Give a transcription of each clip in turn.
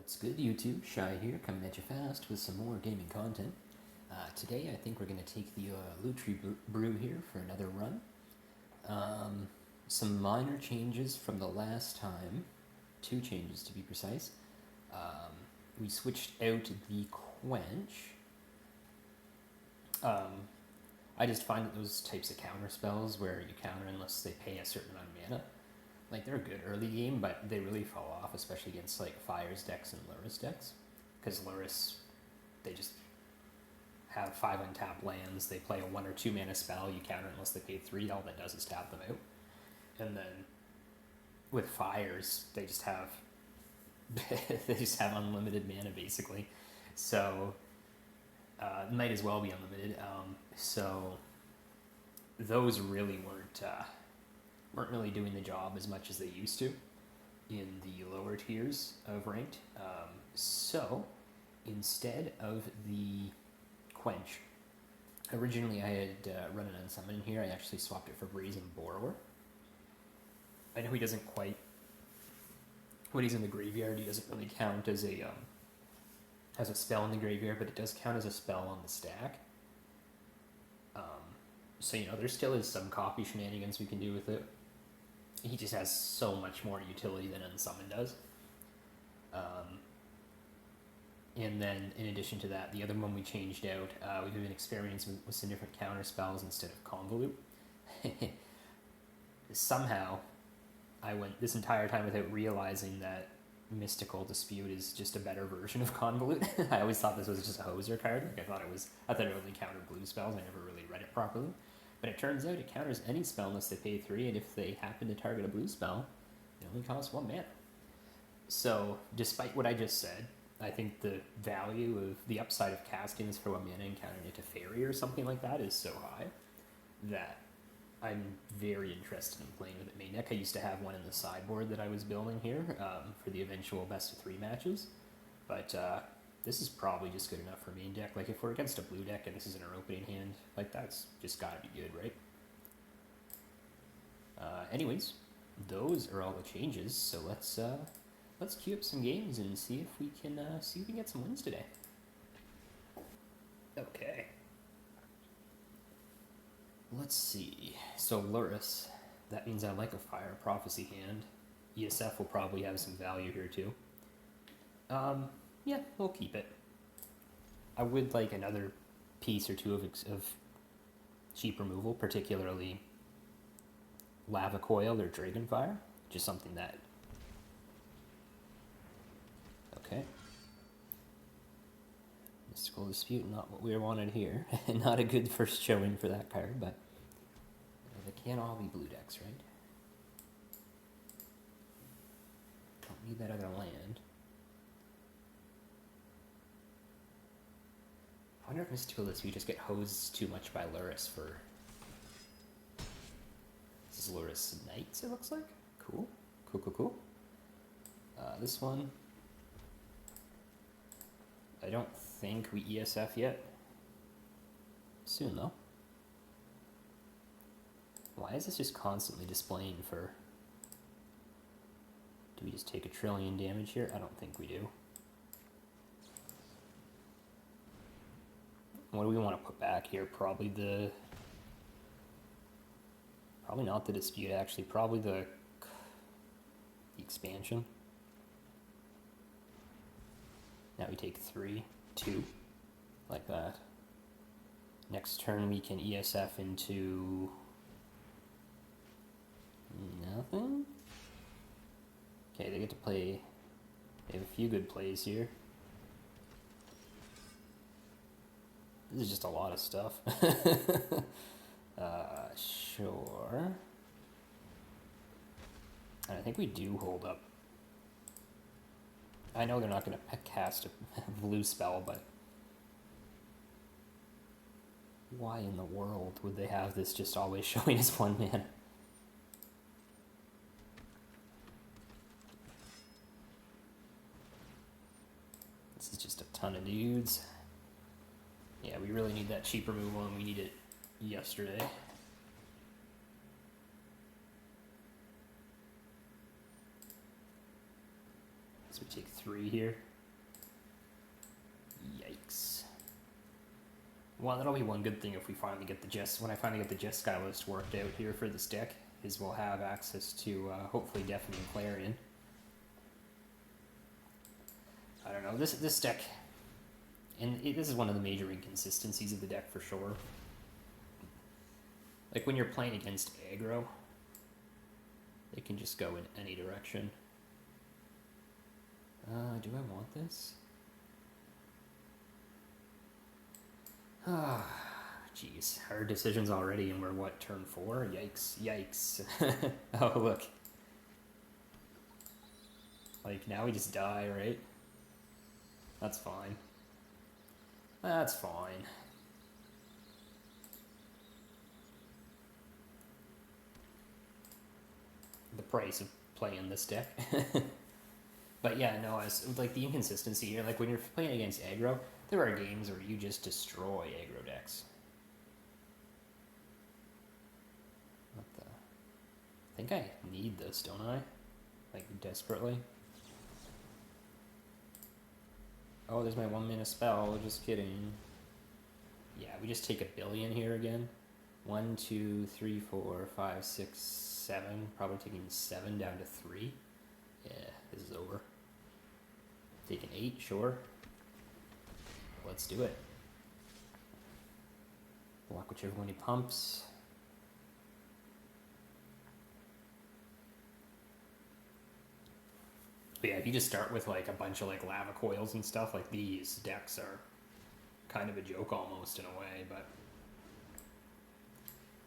What's good, YouTube? Shy here, coming at you fast with some more gaming content. Today, I think we're going to take the Lutri Brew here for another run. Some minor changes from the last time, 2 changes to be precise. We switched out the quench. I just find that those types of counter spells where you counter unless they pay a certain amount of mana, like, they're good early game, but they really fall off, especially against like Fire's decks and Luris decks, because Luris, they just have 5 untapped lands. They play a 1 or 2 mana spell. You counter unless they pay 3. All that does is tap them out. And then with Fires, they just have unlimited mana basically. So might as well be unlimited. So those really weren't really doing the job as much as they used to in the lower tiers of ranked. So instead of the quench, originally I had run an unsummon in here. I actually swapped it for Brazen Borrower. I know he doesn't quite, when he's in the graveyard, he doesn't really count as a spell in the graveyard, but it does count as a spell on the stack. So, there still is some copy shenanigans we can do with it. He just has so much more utility than Unsummon does. And then, in addition to that, the other one we changed out, we've been experimenting with some different counter spells instead of Convolute. Somehow, I went this entire time without realizing that Mystical Dispute is just a better version of Convolute. I always thought this was just a hoser card. I thought it only countered blue spells. I never really read it properly. But it turns out it counters any spell unless they pay 3, and if they happen to target a blue spell, it only costs 1 mana. So, despite what I just said, I think the value of the upside of casting this for 1 mana and countering it to Fairy or something like that is so high that I'm very interested in playing with it main deck. I used to have one in the sideboard that I was building here for the eventual best of 3 matches, but this is probably just good enough for main deck. Like, if we're against a blue deck and this is in our opening hand, like, that's just gotta be good, right? Anyways, those are all the changes, so let's queue up some games and see if we can get some wins today. Okay. Let's see. So Luris, that means I like a Fire Prophecy hand. ESF will probably have some value here too. Yeah, we'll keep it. I would like another piece or two of cheap removal, particularly Lava Coil or Dragonfire, which is something that... Okay. Mystical Dispute, not what we wanted here. Not a good first showing for that card, but they can't all be blue decks, right? Don't need that other land. I wonder if Mystical Dispute just get hosed too much by Luris for... This is Luris Knights, it looks like. Cool. Cool. This one... I don't think we ESF yet. Soon, though. Why is this just constantly displaying for... Do we just take 1 trillion damage here? I don't think we do. What do we want to put back here? Probably not the Dispute, actually. Probably the expansion. Now we take 3, 2, like that. Next turn we can ESF into... nothing? Okay, they get to play... They have a few good plays here. This is just a lot of stuff. Sure. And I think we do hold up. I know they're not going to cast a blue spell, but why in the world would they have this just always showing as 1 mana? This is just a ton of dudes. Yeah, we really need that cheap removal, and we need it yesterday. So we take 3 here. Well, that'll be one good thing if we finally get the when I finally get the Jeskai list worked out here for this deck, is we'll have access to hopefully Deafening Clarion. I don't know, this deck, and this is one of the major inconsistencies of the deck for sure. Like when you're playing against aggro, it can just go in any direction. Do I want this? Ah, jeez. Hard decisions already, and we're what, turn 4? Yikes, yikes. Oh, look. Like, now we just die, right? That's fine. That's fine. The price of playing this deck. But yeah, no, as like the inconsistency here, like when you're playing against aggro, there are games where you just destroy aggro decks. What the? I think I need this, don't I? Like, desperately. Oh, there's my 1 mana spell, just kidding. Yeah, we just take 1 billion here again. 1, 2, 3, 4, 5, 6, 7. Probably taking 7 down to 3. Yeah, this is over. Taking 8, sure. Let's do it. Block whichever one he pumps. But yeah, if you just start with like a bunch of like lava coils and stuff, like these decks are kind of a joke almost in a way, but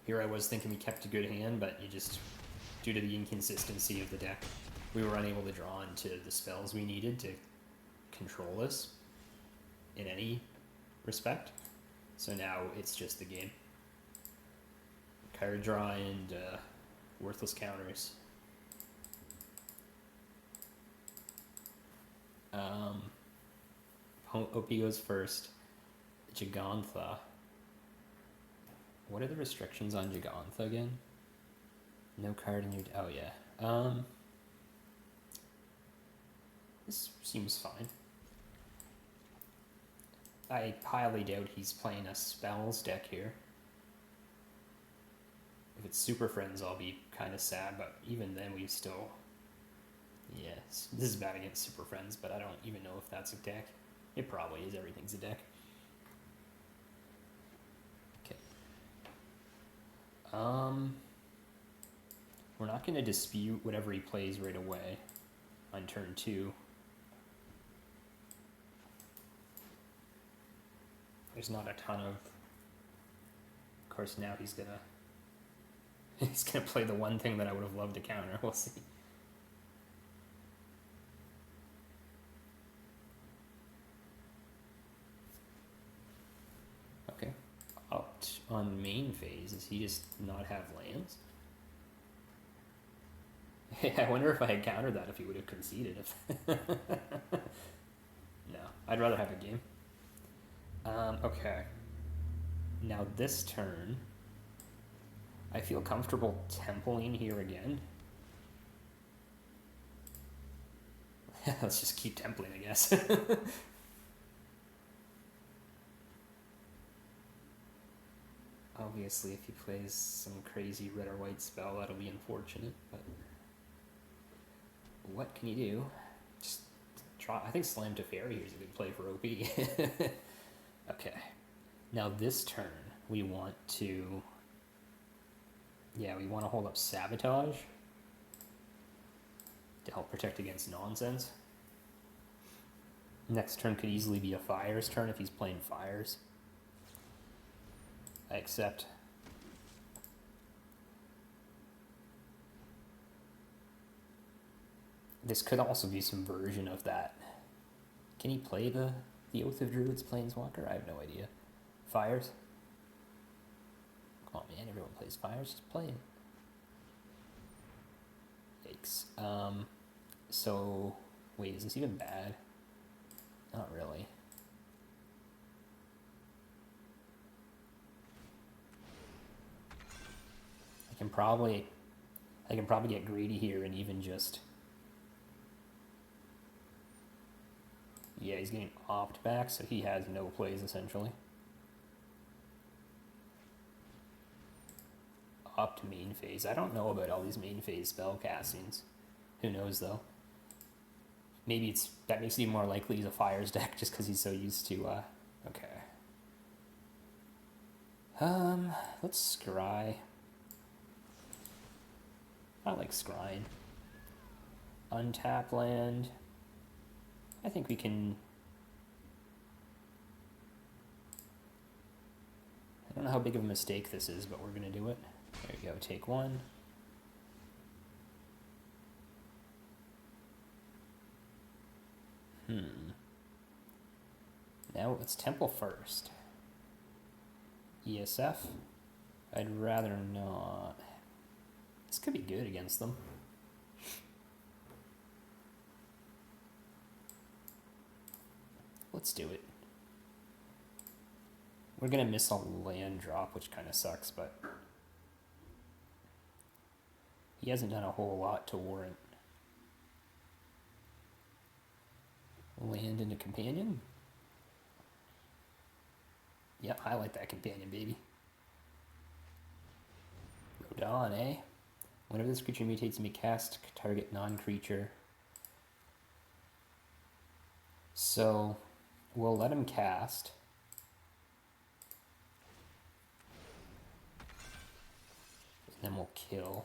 here I was thinking we kept a good hand, but you just, due to the inconsistency of the deck, we were unable to draw into the spells we needed to control this in any respect. So now it's just the game. Card draw and worthless counters. OP goes first. Gigantha. What are the restrictions on Gigantha again? No card in your... Oh, yeah. This seems fine. I highly doubt he's playing a spells deck here. If it's Super Friends, I'll be kind of sad, but even then we still... Yeah, this is bad against Super Friends, but I don't even know if that's a deck. It probably is. Everything's a deck. Okay. We're not going to dispute whatever he plays right away on turn 2. There's not a ton of course, now he's gonna play the one thing that I would have loved to counter. We'll see. Okay. Out on main phase, does he just not have lands? I wonder if I had countered that if he would have conceded. No, I'd rather have a game. Okay. Now this turn, I feel comfortable templing here again. Let's just keep templing, I guess. Obviously, if he plays some crazy red or white spell, that'll be unfortunate, but what can you do? Just try. I think Slam to Fairy here is a good play for OP. Okay. Now this turn, we want to... Yeah, we want to hold up Sabotage to help protect against nonsense. Next turn could easily be a Fires turn if he's playing Fires. I accept. This could also be some version of that. Can he play the Oath of Druids Planeswalker? I have no idea. Fires? Come on, man, everyone plays Fires. Just play it. Yikes. So, wait, is this even bad? Not really. I can probably get greedy here and even just... Yeah, he's getting opt back, so he has no plays, essentially. opt main phase. I don't know about all these main phase spell castings. Who knows though? Maybe that makes it even more likely he's a fires deck just because he's so used to. Okay. Let's scry. I like scrying. Untap land. I think we can. I don't know how big of a mistake this is, but we're gonna do it. There you go. Take one. Now let's temple first. ESF. I'd rather not. This could be good against them. Let's do it. We're gonna miss a land drop, which kind of sucks, but he hasn't done a whole lot to warrant land into companion. Yep, I like that companion, baby. Rodon, eh? Whenever this creature mutates, you may cast target non-creature. So we'll let him cast. And then we'll kill.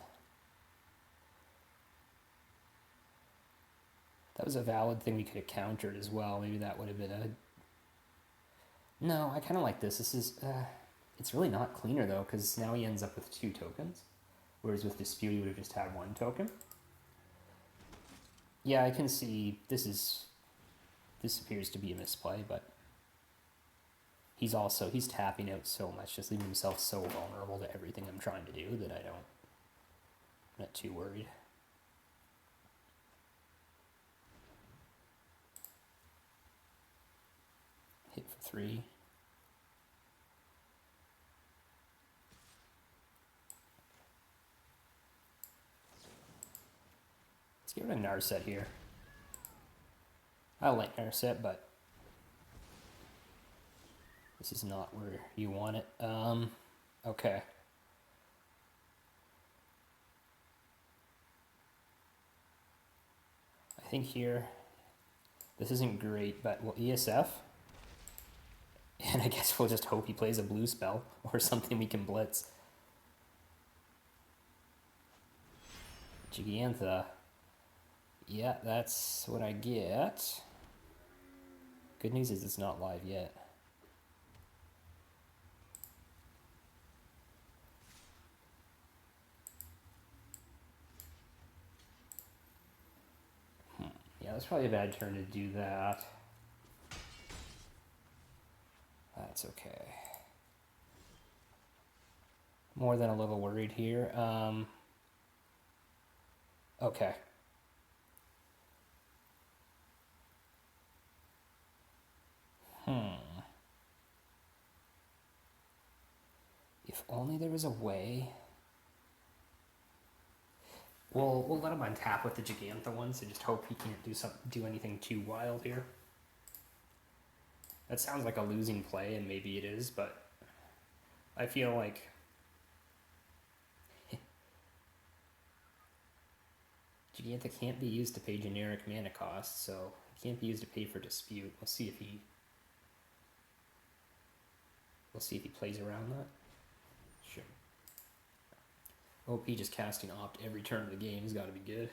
That was a valid thing we could have countered as well. Maybe that would have been a... No, I kind of like this. This is... it's really not cleaner, though, because now he ends up with 2 tokens. Whereas with Dispute, he would have just had 1 token. Yeah, I can see this appears to be a misplay, but he's tapping out so much, just leaving himself so vulnerable to everything I'm trying to do that I'm not too worried. Hit for 3. Let's get rid of Narset here. I like Narset, but this is not where you want it. Okay. I think here, this isn't great, but we'll ESF. And I guess we'll just hope he plays a blue spell or something we can blitz. Gigantha. Yeah, that's what I get. Good news is it's not live yet. Yeah, that's probably a bad turn to do that. That's okay. More than a little worried here. Okay. If only there was a way. We'll let him untap with the Gigantha one, so just hope he can't do anything too wild here. That sounds like a losing play, and maybe it is, but I feel like Gigantha can't be used to pay generic mana cost, so it can't be used to pay for Dispute. We'll see if he plays around that. Sure. OP just casting Opt every turn of the game has got to be good.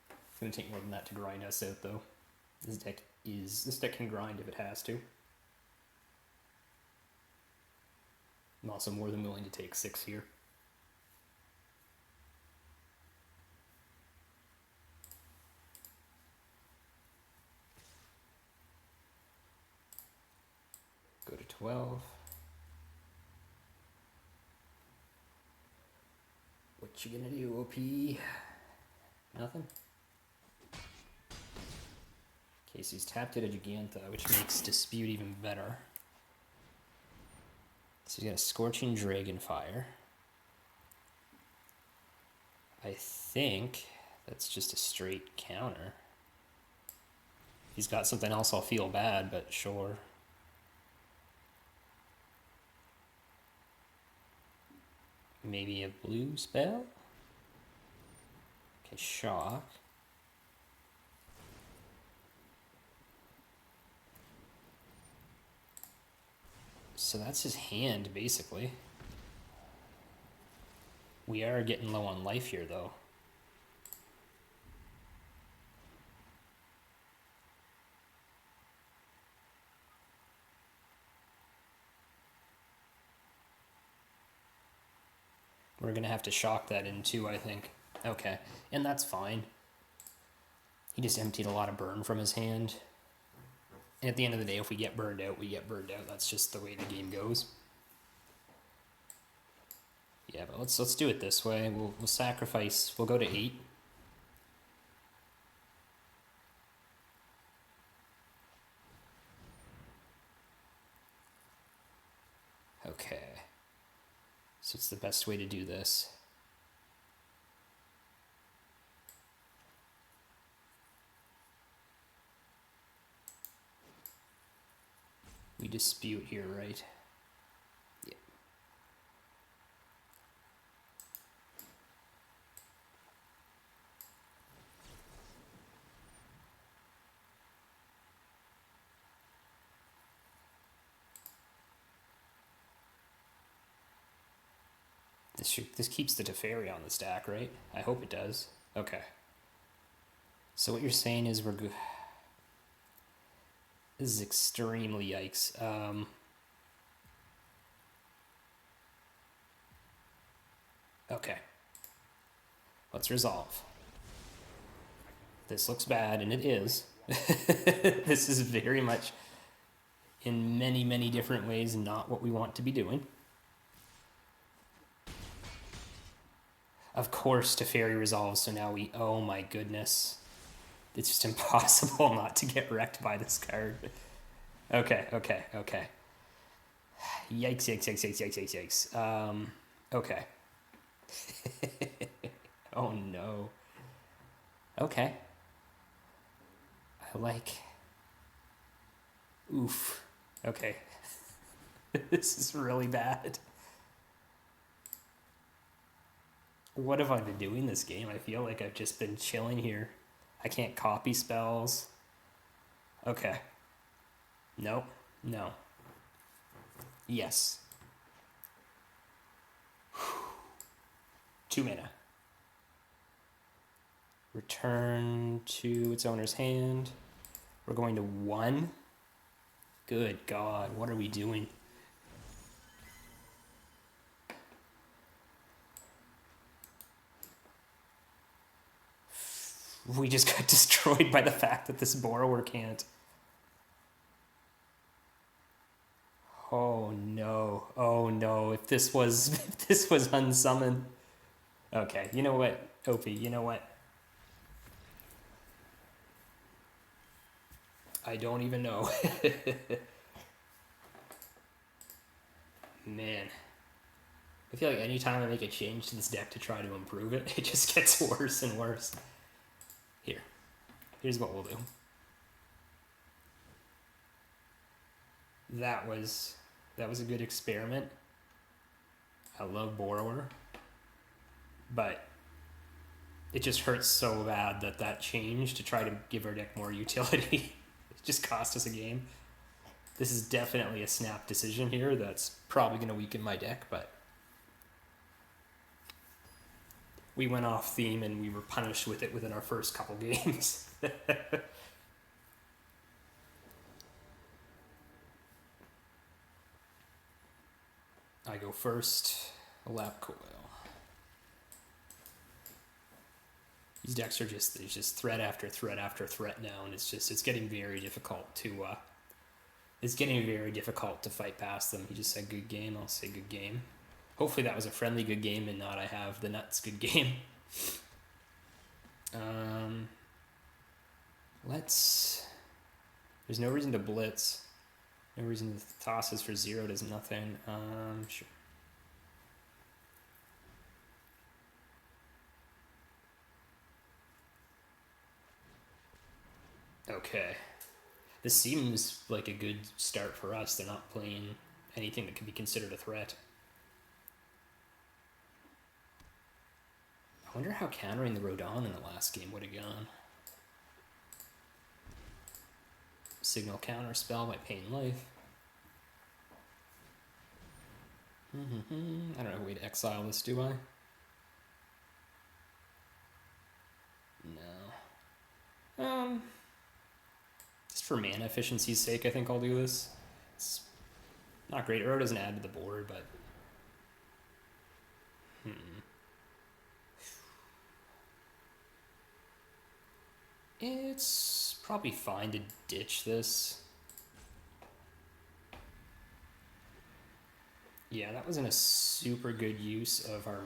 It's going to take more than that to grind us out, though. This deck can grind if it has to. I'm also more than willing to take 6 here. Go to 12. What you gonna do, OP? Nothing? Okay, so he's tapped it a Gigantha, which makes Dispute even better. So he's got a Scorching Dragonfire. I think that's just a straight counter. If he's got something else, I'll feel bad, but sure. Maybe a blue spell? Okay, shock. So that's his hand, basically. We are getting low on life here, though. We're going to have to shock that in too, I think. Okay, and that's fine. He just emptied a lot of burn from his hand. And at the end of the day, if we get burned out, we get burned out. That's just the way the game goes. Yeah, but let's do it this way. We'll sacrifice. We'll go to 8. Okay. So it's the best way to do this. We dispute here, right? Yeah. This keeps the Teferi on the stack, right? I hope it does. Okay. So what you're saying is we're good. This is extremely yikes. Okay. Let's resolve. This looks bad, and it is. This is very much, in many, many different ways, not what we want to be doing. Of course, Teferi resolves, so now we... Oh my goodness. It's just impossible not to get wrecked by this card. Okay. Yikes. Okay. Oh no. Okay. I like... Oof. Okay. This is really bad. What have I been doing this game? I feel like I've just been chilling here. I can't copy spells. Okay. Nope. No. Yes. 2 mana. Return to its owner's hand. We're going to 1. Good God, what are we doing? We just got destroyed by the fact that this borrower can't. Oh no, if this was unsummoned. Okay, you know what, Opie, you know what? I don't even know. Man. I feel like anytime I make a change to this deck to try to improve it, it just gets worse and worse. Here's what we'll do. That was a good experiment. I love Borrower, but it just hurts so bad that change to try to give our deck more utility it just cost us a game. This is definitely a snap decision here that's probably going to weaken my deck, but we went off theme and we were punished with it within our first couple games. I go first. A lap coil. These decks are just threat after threat after threat now, and it's getting very difficult to fight past them. He just said good game. I'll say good game. Hopefully that was a friendly good game and not I have the nuts good game. There's no reason to blitz. No reason to toss this for 0 does nothing. Sure. Okay. This seems like a good start for us. They're not playing anything that could be considered a threat. I wonder how countering the Rodon in the last game would have gone. Signal counter spell by Pain Life. I don't have a way to exile this, do I? No. Just for mana efficiency's sake, I think I'll do this. It's not great. Arrow doesn't add to the board, but... It's probably fine to ditch this. Yeah, that wasn't a super good use of our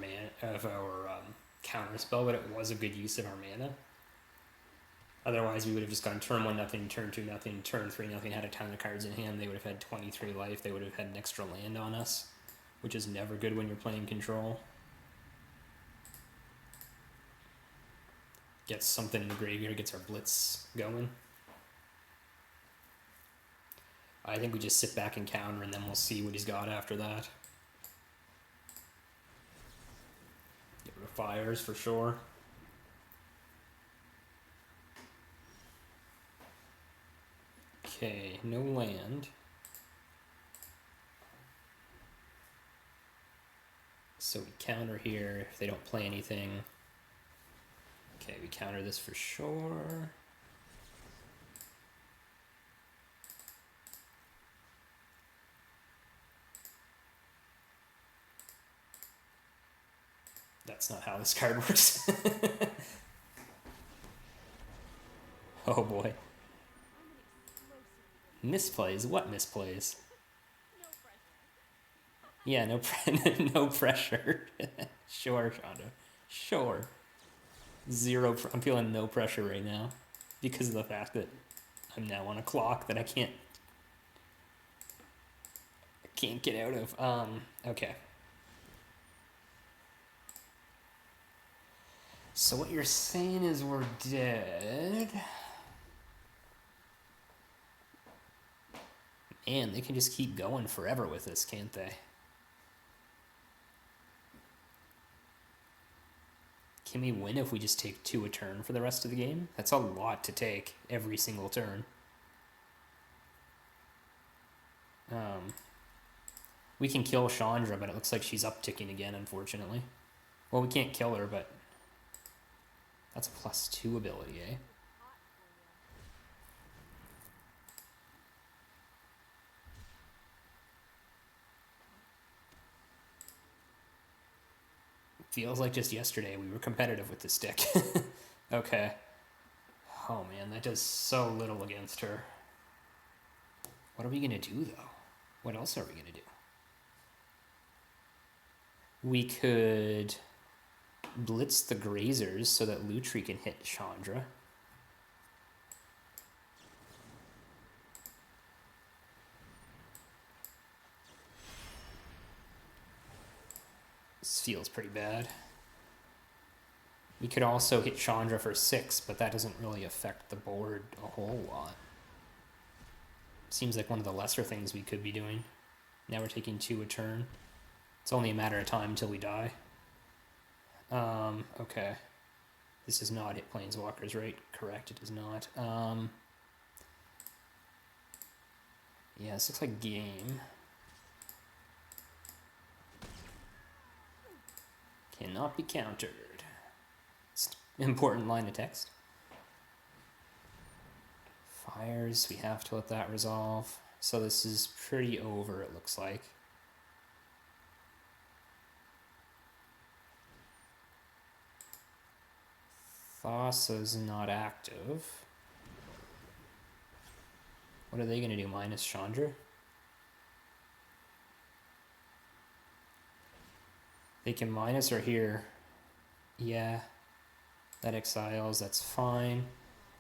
counter spell, but it was a good use of our mana. Otherwise, we would have just gone turn 1 nothing, turn 2 nothing, turn 3 nothing, had a ton of cards in hand. They would have had 23 life. They would have had an extra land on us, which is never good when you're playing control. Gets something in the graveyard, gets our blitz going. I think we just sit back and counter, and then we'll see what he's got after that. Get rid of fires for sure. Okay, no land. So we counter here if they don't play anything. Okay, we counter this for sure. That's not how this card works. Oh boy. Misplays? What misplays? Yeah, no pressure. Sure, Shonda. Sure. I'm feeling no pressure right now because of the fact that I'm now on a clock that I can't get out of. Okay. So what you're saying is we're dead. Man, they can just keep going forever with this, can't they? Can we win if we just take 2 a turn for the rest of the game? That's a lot to take every single turn. We can kill Chandra, but it looks like she's upticking again, unfortunately. Well, we can't kill her, but that's a +2 ability, eh? Feels like just yesterday we were competitive with this deck. Okay. Oh man, that does so little against her. What are we gonna do though? What else are we gonna do? We could blitz the Grazers so that Lutri can hit Chandra. This feels pretty bad. We could also hit Chandra for 6, but that doesn't really affect the board a whole lot. Seems like one of the lesser things we could be doing. Now we're taking 2 a turn. It's only a matter of time until we die. Okay. This does not hit Planeswalkers, right? Correct, it does not. Yeah, this looks like game. Cannot be countered. It's an important line of text. Fires, we have to let that resolve. So this is pretty over, it looks like. Thassa's not active. What are they going to do, minus Chandra? They can minus her here. Yeah. That exiles, that's fine.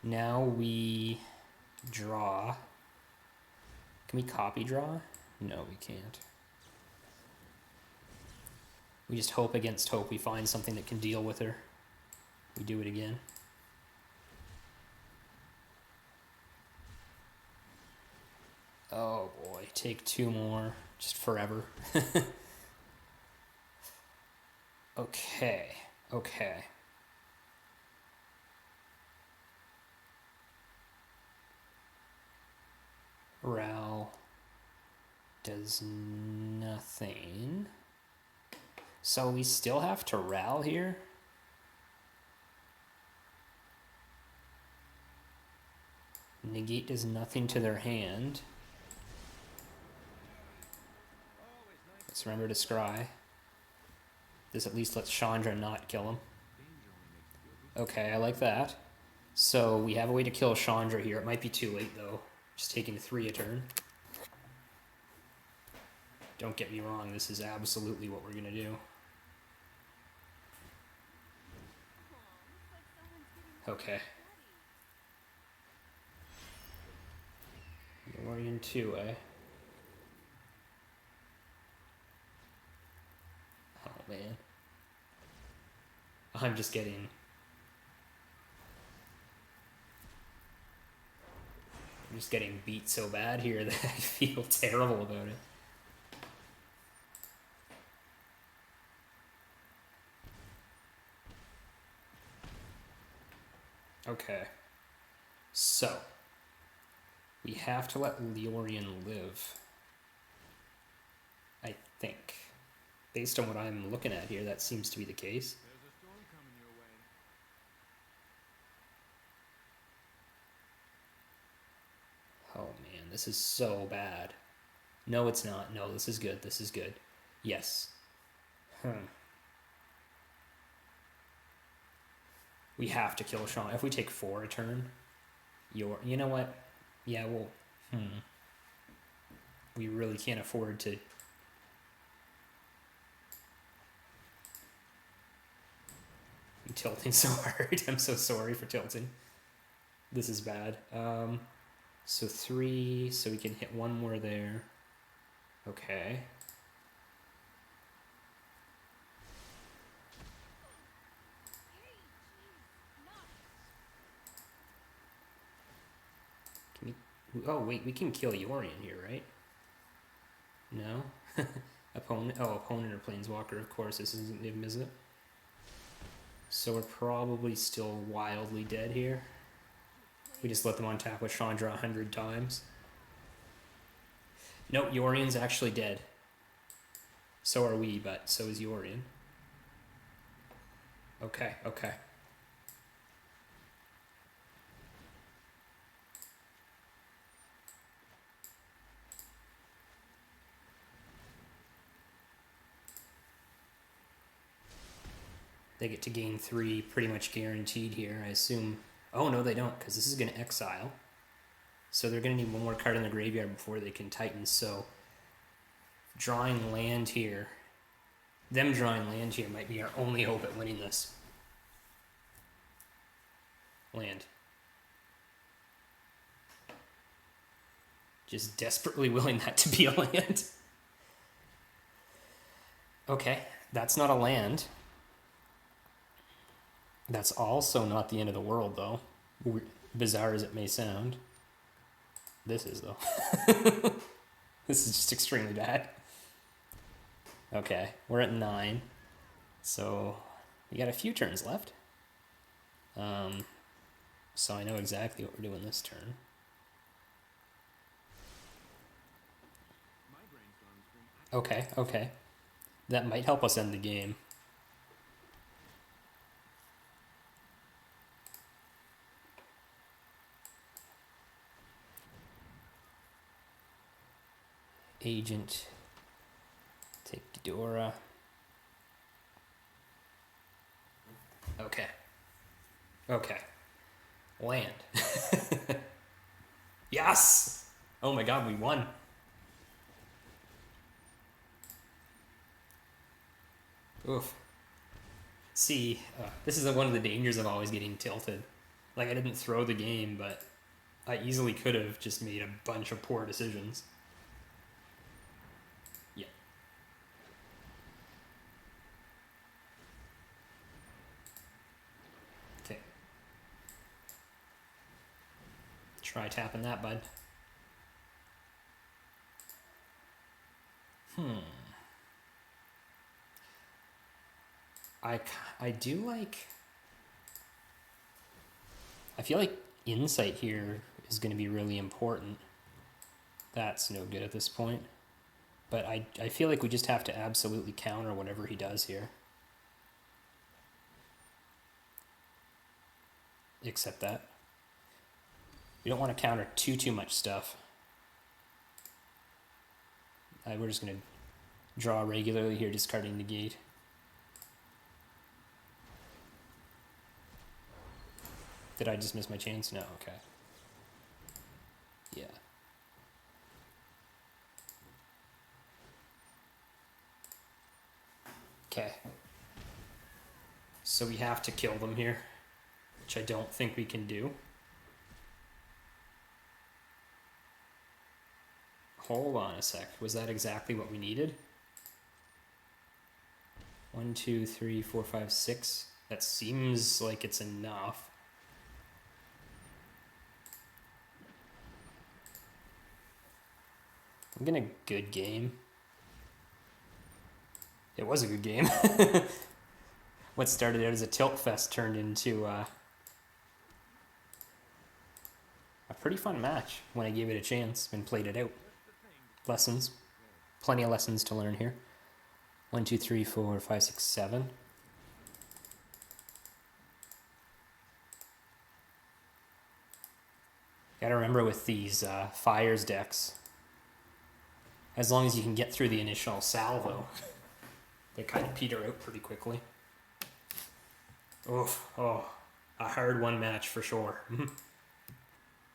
Now we draw. Can we copy draw? No, we can't. We just hope against hope we find something that can deal with her. We do it again. Oh boy, take 2 more. Just forever. Okay. Ral does nothing. So we still have to Ral here? Negate does nothing to their hand. Let's remember to scry. This at least lets Chandra not kill him. Okay, I like that. So we have a way to kill Chandra here. It might be too late though. Just taking 3 a turn. Don't get me wrong, this is absolutely what we're gonna do. Okay. Orion 2, eh? Oh man. I'm just getting... I'm just getting beat so bad here that I feel terrible about it. Okay. So, we have to let Leorian live. I think. Based on what I'm looking at here, that seems to be the case. There's a storm coming your way. Oh man, this is so bad. No, it's not. No, this is good. This is good. Yes. We have to kill Sean. If we take 4 a turn, you know what? Yeah, well, we really can't afford to. I'm tilting so hard. I'm so sorry for tilting. This is bad. So 3, so we can hit 1 more there. Okay. Can we, oh wait, we can kill Yorian here, right? No? Opponent or Planeswalker, of course, this isn't Niv Mizzet. So we're probably still wildly dead here. We just let them on tap with Chandra 100 times. Nope, Yorian's actually dead. So are we, but so is Yorian. Okay, okay. They get to gain 3 pretty much guaranteed here, I assume. Oh, no, they don't, because this is going to exile. So they're going to need 1 more card in the graveyard before they can Titan. So drawing land here, them drawing land here might be our only hope at winning this. Land. Just desperately willing that to be a land. Okay, that's not a land. That's also not the end of the world, though. Bizarre as it may sound. This is, though. This is just extremely bad. Okay, we're at 9. So, we got a few turns left. So I know exactly what we're doing this turn. Okay, okay. That might help us end the game. Agent, take Ghidorah. Okay. Okay. Land. Yes! Oh my god, we won. Oof. See, this is one of the dangers of always getting tilted. Like, I didn't throw the game, but I easily could have just made a bunch of poor decisions. Yeah. Okay. Try tapping that, bud. I do like... I feel like insight here is going to be really important. That's no good at this point. But I feel like we just have to absolutely counter whatever he does here. Except that. We don't want to counter too much stuff. We're just going to draw regularly here, discarding negate. Did I just miss my chance? No, okay. Yeah. Okay. So we have to kill them here, which I don't think we can do. Hold on a sec. Was that exactly what we needed? 1, 2, 3, 4, 5, 6. That seems like it's enough. I'm gonna good game. It was a good game. What started out as a tilt fest turned into a pretty fun match when I gave it a chance and played it out. Lessons. Plenty of lessons to learn here. 1, 2, 3, 4, 5, 6, 7. Gotta remember with these fires decks, as long as you can get through the initial salvo, they kind of peter out pretty quickly. Oof, oh, a hard one match for sure.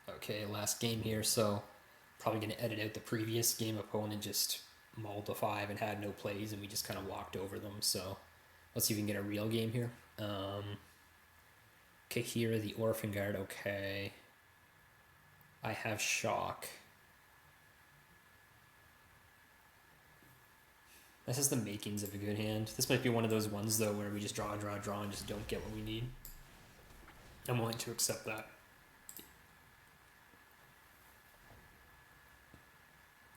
Okay, last game here, so probably going to edit out the previous game. Opponent just mauled the 5 and had no plays, and we just kind of walked over them. So let's see if we can get a real game here. Kahira, the Orphan Guard, okay. I have Shock. This has the makings of a good hand. This might be one of those ones, though, where we just draw, and just don't get what we need. I'm willing to accept that.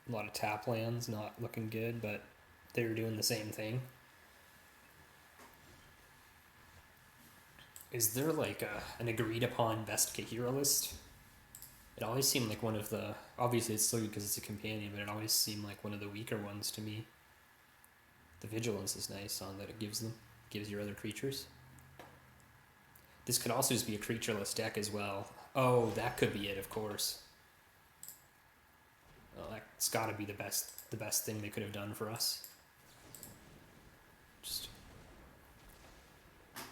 A lot of tap lands, not looking good, but they're doing the same thing. Is there like an agreed upon best Kahira list? It always seemed like one of the... Obviously it's still good because it's a companion, but it always seemed like one of the weaker ones to me. The vigilance is nice on that it gives your other creatures. This could also just be a creatureless deck as well. Oh, that could be it, of course. Well, that's got to be the best thing they could have done for us. Just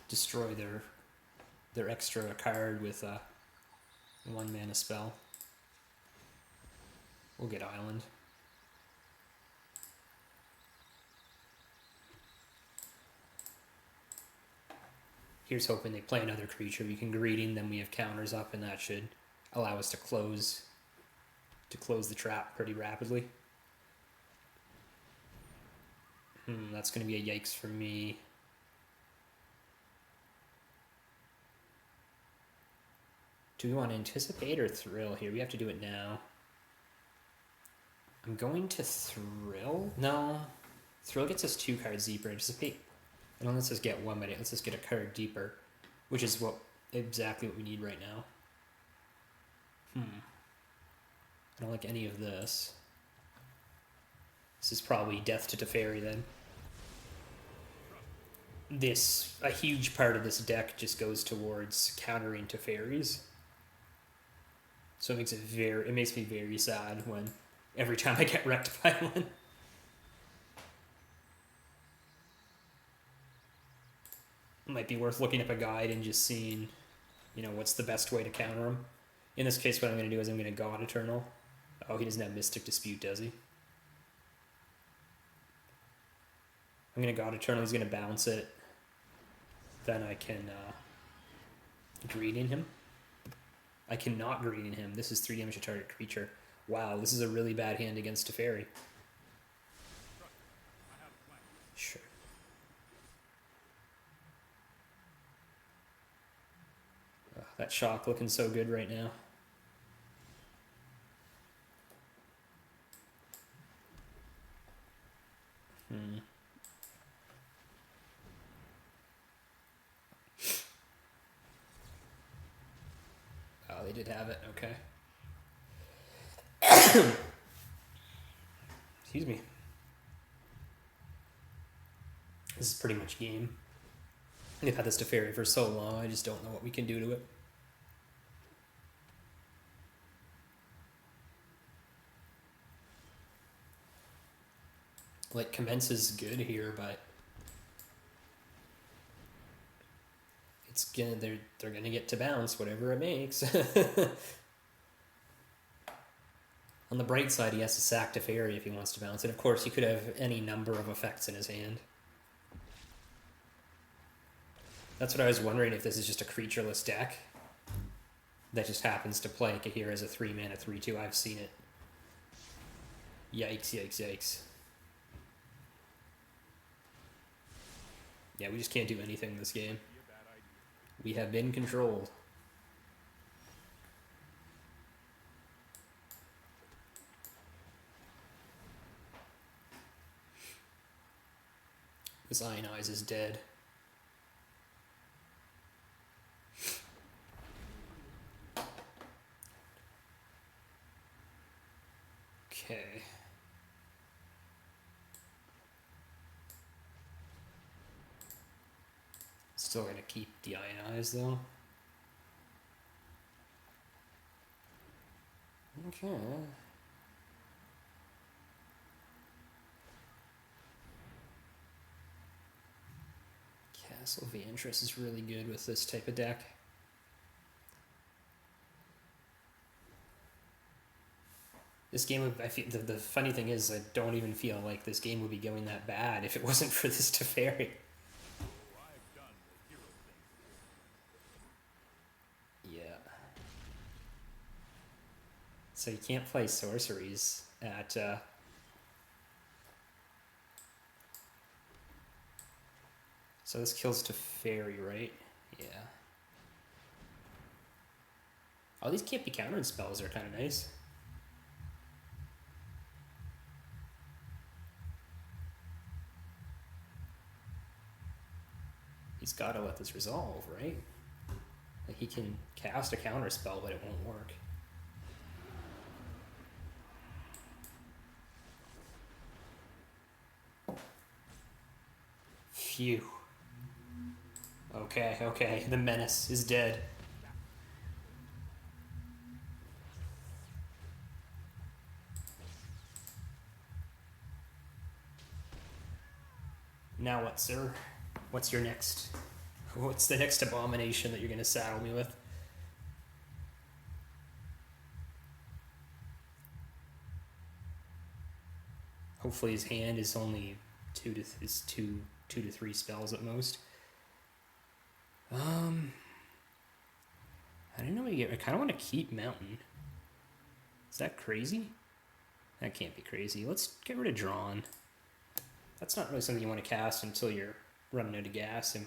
destroy their extra card with a 1-mana spell. We'll get Island. Here's hoping they play another creature. We can greeting, then we have counters up, and that should allow us to close the trap pretty rapidly. That's going to be a yikes for me. Do we want to anticipate or thrill here? We have to do it now. I'm going to thrill? No. Thrill gets us 2 cards deeper. Anticipate. I don't let's just get 1, but let's just get a card deeper, which is exactly what we need right now. I don't like any of this. This is probably Death to Teferi then. A huge part of this deck just goes towards countering Teferis. So it makes me very sad when every time I get wrecked by one. It might be worth looking up a guide and just seeing, what's the best way to counter him. In this case, what I'm going to do is I'm going to God Eternal. Oh, he doesn't have Mystic Dispute, does he? I'm going to God Eternal. He's going to bounce it. Then I can greeting him. I cannot greeting him. This is 3 damage to target creature. Wow, this is a really bad hand against Teferi. Sure. That Shock looking so good right now. Oh, they did have it. Okay. Excuse me. This is pretty much game. We've had this Teferi for so long, I just don't know what we can do to it. Like, commence is good here, but it's gonna they're gonna get to bounce whatever it makes. On the bright side, he has to sack Teferi if he wants to bounce, and of course he could have any number of effects in his hand. That's what I was wondering, if this is just a creatureless deck that just happens to play Kahir as a 3-mana 3/2. I've seen it. Yikes, yikes, yikes. Yeah, we just can't do anything in this game. We have been controlled. This Ionize is dead. Okay. Still gonna keep the Ionize though. Okay. Castle Vantress is really good with this type of deck. This game would, I feel, the funny thing is, I don't even feel like this game would be going that bad if it wasn't for this Teferi. Yeah. So you can't play sorceries at, so this kills Teferi, right? Yeah. Oh, these can't be countered spells are kind of nice. He's got to let this resolve, right? Like, he can cast a counter spell, but it won't work. Phew. Okay, okay, the menace is dead. Now what, sir? What's your next... What's the next abomination that you're going to saddle me with? Hopefully his hand is only two to three spells at most. I didn't know what to get. I kind of want to keep Mountain. Is that crazy? That can't be crazy. Let's get rid of Drawn. That's not really something you want to cast until you're running out of gas. And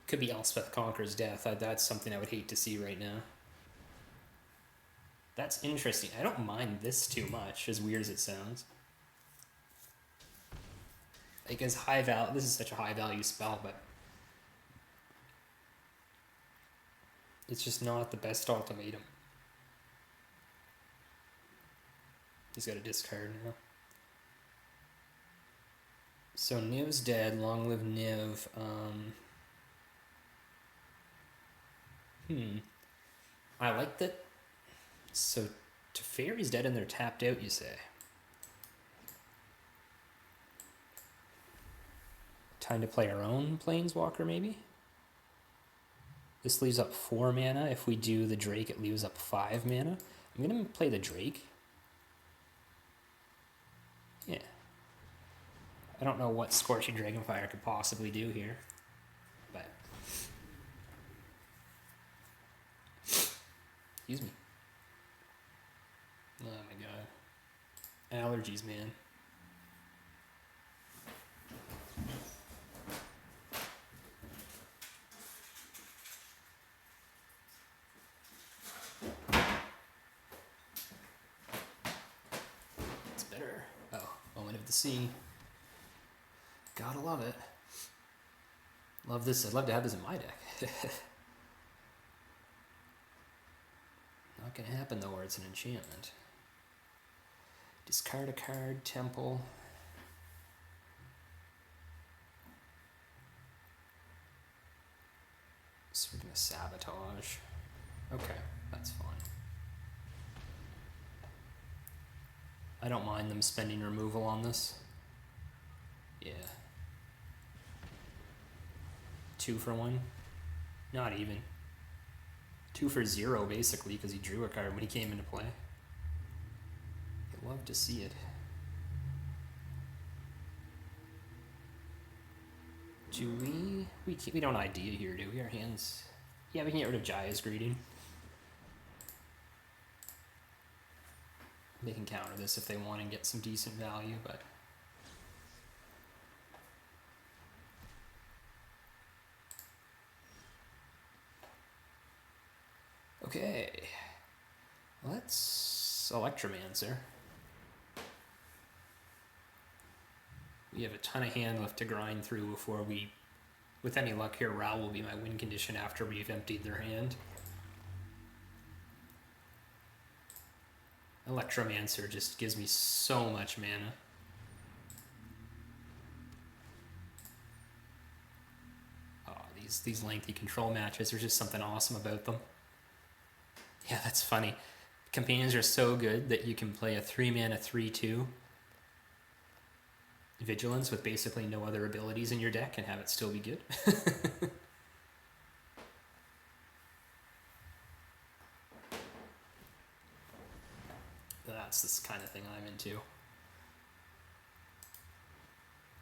could be Elspeth Conqueror's Death. That's something I would hate to see right now. That's interesting. I don't mind this too much, as weird as it sounds. Like, as high value, this is such a high value spell, but it's just not the best ultimatum. He's got a discard now. So Niv's dead. Long live Niv. I like that. So Teferi's dead and they're tapped out, you say? Time to play our own Planeswalker, maybe? This leaves up 4 mana. If we do the Drake, it leaves up 5 mana. I'm going to play the Drake. Yeah. I don't know what Scorching Dragonfire could possibly do here, but... Excuse me. Oh my god. Allergies, man. It's better. Oh, Moment of the Sea. Gotta love it. Love this. I'd love to have this in my deck. Not gonna happen though, where it's an enchantment. Discard a card, temple. So we're gonna sabotage. Okay, that's fine. I don't mind them spending removal on this. Yeah. 2 for 1? Not even. 2 for 0 basically, because he drew a card when he came into play. I'd love to see it. Do we don't idea here, do we? Our hands... Yeah, we can get rid of Jaya's Greeting. They can counter this if they want and get some decent value, but... Okay. Let's Electromancer. We have a ton of hand left to grind through before we... With any luck here, Ral will be my win condition after we've emptied their hand. Electromancer just gives me so much mana. Oh, these lengthy control matches, there's just something awesome about them. Yeah, that's funny. Companions are so good that you can play a 3-mana 3/2 Vigilance with basically no other abilities in your deck and have it still be good. That's this kind of thing I'm into.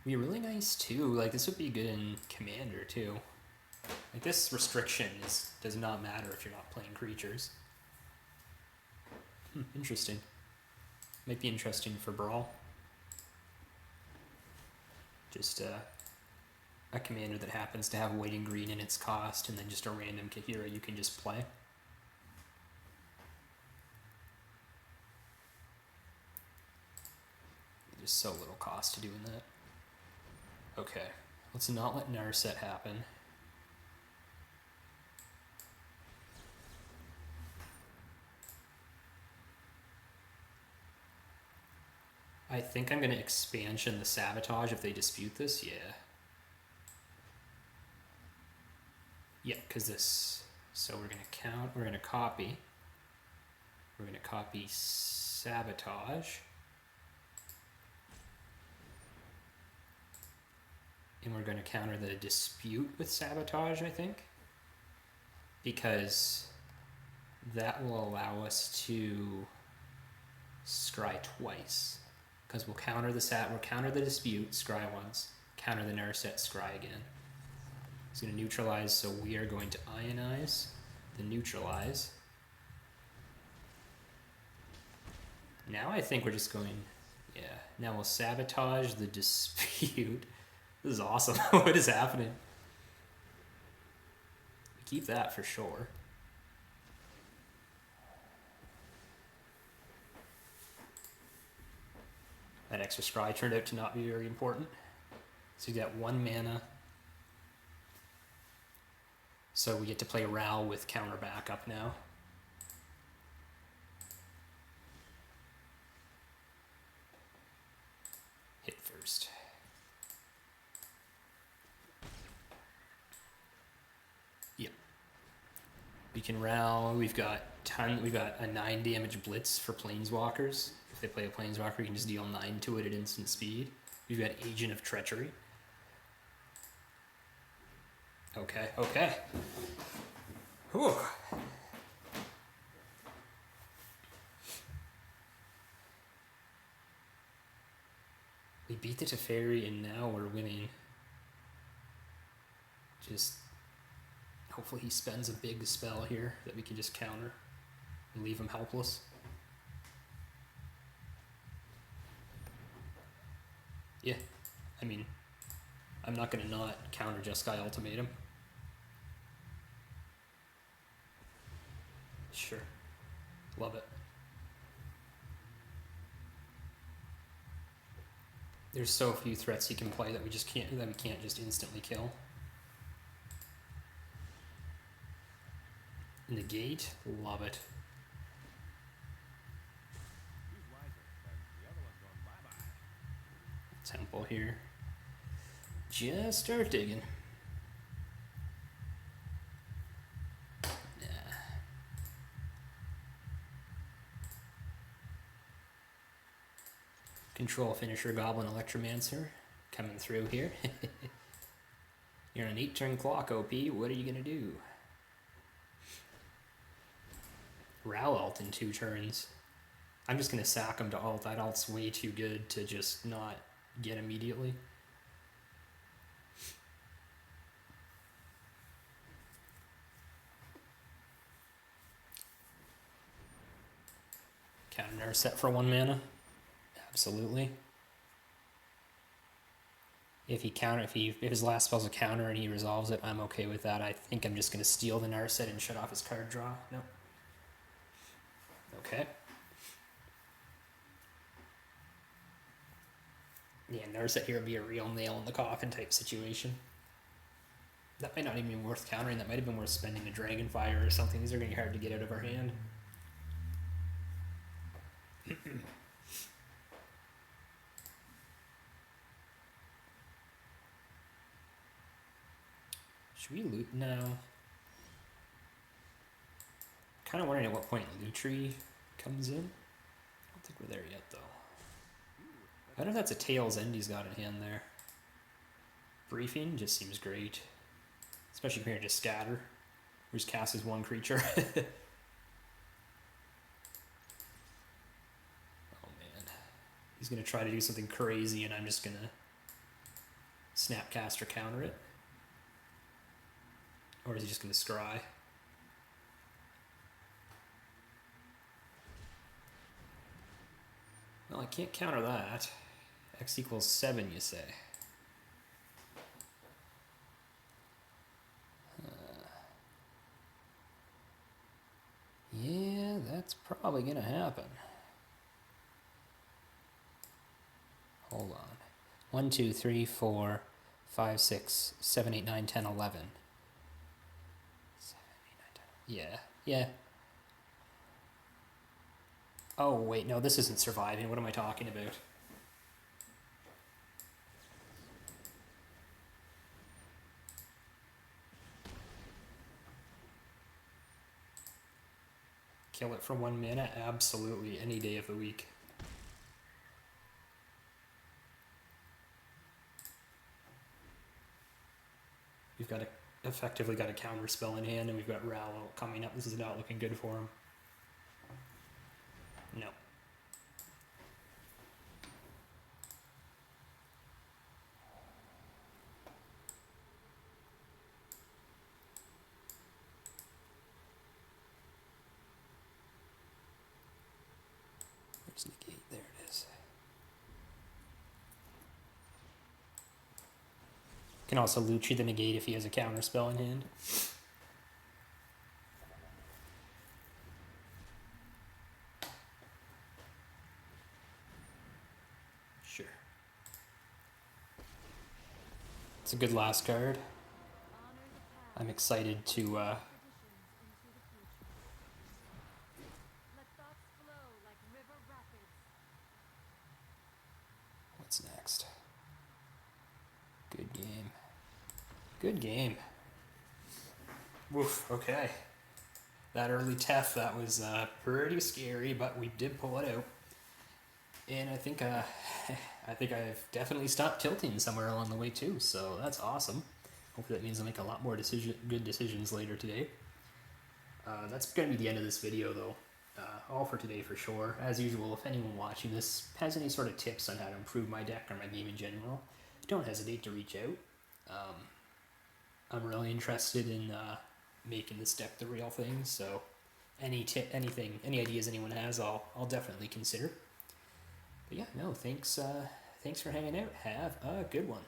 Be really nice too. Like this would be good in Commander too. Like this restriction does not matter if you're not playing creatures. Interesting. Might be interesting for Brawl. Just a commander that happens to have white and green in its cost, and then just a random Kahira you can just play. There's so little cost to doing that. Okay, let's not let Narset happen. I think I'm going to expansion the Sabotage if they dispute this, yeah. Yeah, because this... So we're going to count, we're going to copy. We're going to copy Sabotage. And we're going to counter the dispute with Sabotage, I think. Because that will allow us to scry twice. Because we'll counter the dispute, scry once, counter the Narset, scry again. It's going to neutralize, so we are going to ionize the neutralize. Now I think we're just going, yeah. Now we'll sabotage the dispute. This is awesome. What is happening? Keep that for sure. That extra scry turned out to not be very important. So you got 1 mana. So we get to play Ral with counter backup now. Hit first. Yep. We can Ral. We've got a 9 damage blitz for Planeswalkers. If they play a Planeswalker, you can just deal 9 to it at instant speed. We've got Agent of Treachery. Okay, okay. Whew. We beat the Teferi and now we're winning. Just hopefully he spends a big spell here that we can just counter and leave him helpless. Yeah, I mean, I'm not going to not counter Jeskai Ultimatum. Sure. Love it. There's so few threats he can play that we can't just instantly kill. Negate, love it. temple here. Just start digging. Control Finisher Goblin Electromancer coming through here. You're on an 8-turn clock, OP. What are you going to do? Ral ult in 2 turns. I'm just going to sack him to ult. That ult's way too good to just not get immediately. Counter Nurse set for 1 mana. Absolutely. If his last spell's a counter and he resolves it, I'm okay with that. I think I'm just gonna steal the Narset and shut off his card draw. No. Okay. Yeah, Narset here would be a real nail in the coffin type situation. That might not even be worth countering. That might have been worth spending a Dragonfire or something. These are gonna be hard to get out of our hand. Should we loot now? Kind of wondering at what point Lutri comes in. I don't think we're there yet, though. I don't know if that's a Tails End he's got in hand there. Briefing just seems great. Especially compared to Scatter, who just casts as 1 creature. Oh man. He's going to try to do something crazy and I'm just going to Snapcaster counter it. Or is he just going to scry? Well, I can't counter that. X equals 7, you say. Yeah, that's probably going to happen. Hold on. 1, 2, 3, 4, 5, 6, 7, 8, 9, 10, 11. 7, 8, 9, 10. Yeah. Oh, wait, no, this isn't surviving. What am I talking about? Kill it for 1 mana? Absolutely, any day of the week. We've got effectively got a counter spell in hand, and we've got Ral coming up. This is not looking good for him. No. Where's negate? There it is. Can also Lutri the negate if he has a counter spell in hand. Sure. It's a good last card. I'm excited to what's next? Good game. Good game. Woof, okay. That early Tef, that was pretty scary, but we did pull it out. And I think I've definitely stopped tilting somewhere along the way too, so that's awesome. Hopefully that means I'll make a lot more good decisions later today. That's going to be the end of this video though. All for today for sure. As usual, if anyone watching this has any sort of tips on how to improve my deck or my game in general, don't hesitate to reach out. I'm really interested in making this deck the real thing, so any ideas anyone has, I'll definitely consider. But yeah, no, thanks for hanging out. Have a good one.